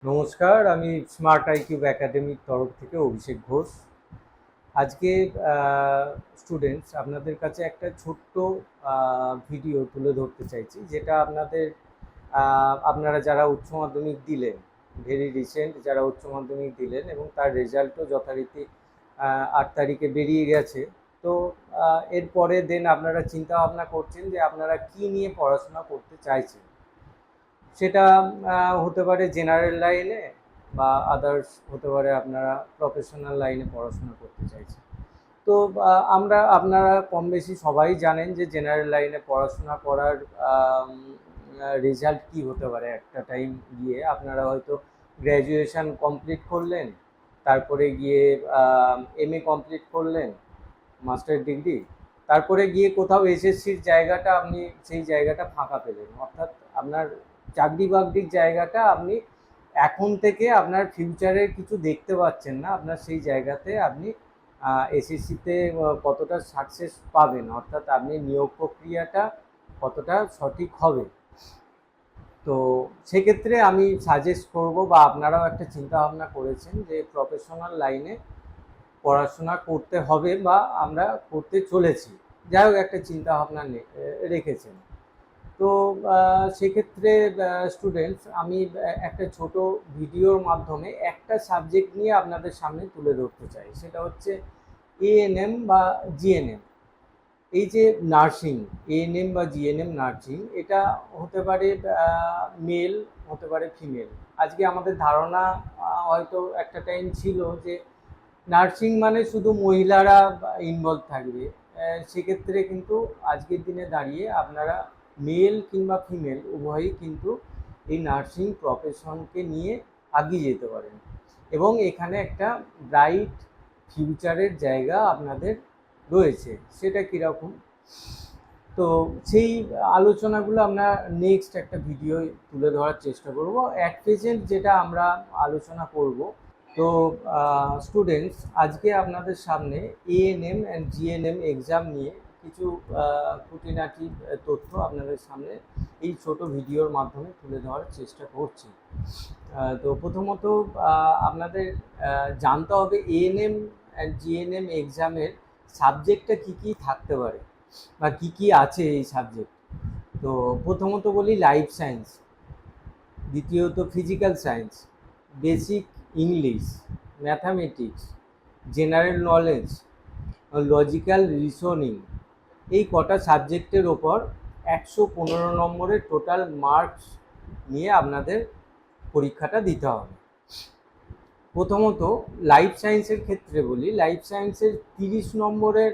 নমস্কার, আমি smart iQube একাডেমির তরফ থেকে অভিষেক ঘোষ। আজকে স্টুডেন্টস আপনাদের কাছে একটা ছোট্ট ভিডিও তুলে ধরতে চাইছি, যেটা আপনারা যারা উচ্চ মাধ্যমিক দিলেন, ভেরি রিসেন্ট যারা উচ্চ মাধ্যমিক দিলেন এবং তার রেজাল্টও যথারীতি 8 তারিখে বেরিয়ে গেছে। তো এরপরে আপনারা চিন্তা ভাবনা করছেন যে আপনারা কি নিয়ে পড়াশোনা করতে চাইছেন। সেটা হতে পারে জেনারেল লাইনে বা আদার্স হতে পারে আপনারা প্রফেশনাল লাইনে পড়াশোনা করতে চাইছেন। তো আপনারা কম বেশি সবাই জানেন যে জেনারেল লাইনে পড়াশোনা করার রেজাল্ট কি হতে পারে। একটা টাইম গিয়ে আপনারা হয়তো গ্র্যাজুয়েশন কমপ্লিট করলেন, তারপরে গিয়ে MA কমপ্লিট করলেন, মাস্টার ডিগ্রি, তারপরে গিয়ে কোথাও এসএসসির জায়গাটা আপনি সেই জায়গাটা ফাঁকা পেলেন, অর্থাৎ আপনার চাকরি বাকরির জায়গাটা আপনি এখন থেকে আপনার ফিউচারে কিছু দেখতে পাচ্ছেন না। আপনার সেই জায়গাতে আপনি এসএসসিতে কতটা সাকসেস পাবেন, অর্থাৎ আপনি নিয়োগ প্রক্রিয়াটা কতটা সঠিক হবে। তো সেক্ষেত্রে আমি সাজেস্ট করব, বা আপনারাও একটা চিন্তা ভাবনা করেছেন যে প্রফেশনাল লাইনে পড়াশোনা করতে হবে বা আমরা করতে চলেছি, যাই হোক একটা চিন্তা ভাবনা রেখেছেন। তো সেক্ষেত্রে স্টুডেন্টস আমি একটা ছোট ভিডিওর মাধ্যমে একটা সাবজেক্ট নিয়ে আপনাদের সামনে তুলে ধরতে চাই। সেটা হচ্ছে ANM বা GNM। এই যে নার্সিং, ANM বা GNM নার্সিং, এটা হতে পারে মেল, হতে পারে ফিমেল। আজকে আমাদের ধারণা হয়তো একটা টাইম ছিল যে নার্সিং মানে শুধু মহিলারা ইনভলভ থাকবে। সেক্ষেত্রে কিন্তু আজকের দিনে দাঁড়িয়ে আপনারা মেল কিংবা ফিমেল উভয়ই কিন্তু এই নার্সিং প্রফেশনকে নিয়ে এগিয়ে যেতে পারেন, এবং এখানে একটা ব্রাইট ফিউচারের জায়গা আপনাদের রয়েছে। সেটা কীরকম, তো সেই আলোচনাগুলো আমরা নেক্সট একটা ভিডিও তুলে ধরার চেষ্টা করব। অ্যাট প্রেজেন্ট যেটা আমরা আলোচনা করব, তো স্টুডেন্টস আজকে আপনাদের সামনে ANM অ্যান্ড GNM এক্সাম নিয়ে কিছু খুঁটিনাটি তথ্য আপনাদের সামনে এই ছোট ভিডিওর মাধ্যমে তুলে ধরার চেষ্টা করছি। তো প্রথমত আপনাদের জানতে হবে ANM অ্যান্ড GNM এক্সামের সাবজেক্টটা কী কী থাকতে পারে বা কী কী আছে এই সাবজেক্ট। তো প্রথমত বলি লাইফ সায়েন্স, দ্বিতীয়ত physical science, basic English, mathematics, general knowledge, logical reasoning. এই কটা সাবজেক্টের ওপর 115 নম্বরের টোটাল মার্কস নিয়ে আপনাদের পরীক্ষাটা দিতে হবে। প্রথমত লাইফ সায়েন্সের ক্ষেত্রে বলি, লাইফ সায়েন্সের 30 নম্বরের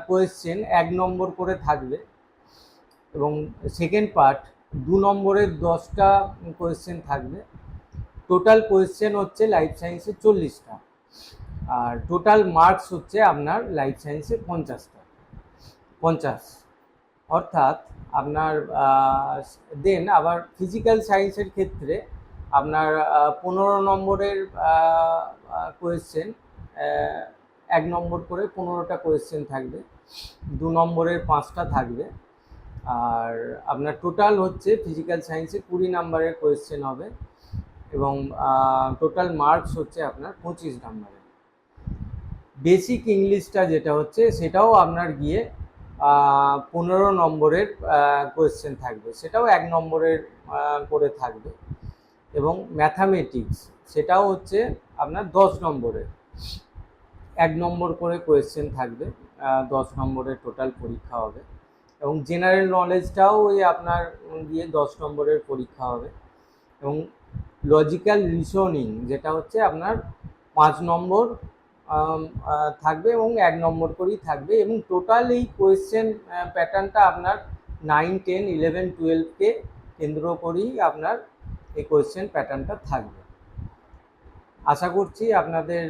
কোয়েশ্চেন 1 নম্বর করে থাকবে, এবং সেকেন্ড পার্ট 2 নম্বরের 10টা কোয়েশ্চেন থাকবে। টোটাল কোয়েশ্চেন হচ্ছে লাইফ সায়েন্সের 40টা, আর টোটাল মার্কস হচ্ছে আপনার লাইফ সায়েন্সের 50, অর্থাৎ আপনার আবার ফিজিক্যাল সায়েন্সের ক্ষেত্রে আপনার 15 নম্বরের কোয়েশ্চেন, 1 নম্বর করে 15টা কোয়েশ্চেন থাকবে, 2 নম্বরের 5টা থাকবে, আর আপনার টোটাল হচ্ছে ফিজিক্যাল সায়েন্সে 20 নম্বরের কোয়েশ্চেন হবে, এবং টোটাল মার্কস হচ্ছে আপনার 25 নম্বরের। বেসিক ইংলিশটা যেটা হচ্ছে সেটাও আপনার গিয়ে 15 নম্বরের কোয়েশ্চেন থাকবে, সেটাও 1 নম্বরের করে থাকবে, এবং ম্যাথামেটিক্স সেটাও হচ্ছে আপনার 10 নম্বরের, 1 নম্বর করে কোয়েশ্চেন থাকবে, 10 নম্বরের টোটাল পরীক্ষা হবে, এবং জেনারেল নলেজটাও ওই আপনার গিয়ে 10 নম্বরের পরীক্ষা হবে, এবং লজিক্যাল রিজনিং যেটা হচ্ছে আপনার 5 নম্বর থাকবে, এবং 1 নম্বর করেই থাকবে, এবং টোটাল এই কোয়েশ্চেন প্যাটার্নটা আপনার 9, 10, 11, 12কে কেন্দ্র করেই আপনার এই কোয়েশ্চেন প্যাটার্নটা থাকবে। আশা করছি আপনাদের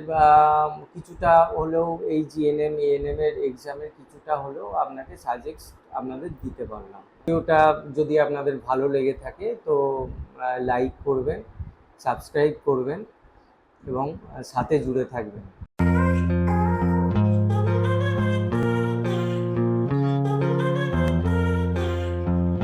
কিছুটা হলেও এই GNM ANM এর এক্সামের কিছুটা হলেও আপনাকে সাজেস্ট আপনাদের দিতে পারলাম। ভিডিওটা যদি আপনাদের ভালো লেগে থাকে তো লাইক করবেন, সাবস্ক্রাইব করবেন, এবং সাথে জুড়ে থাকবেন।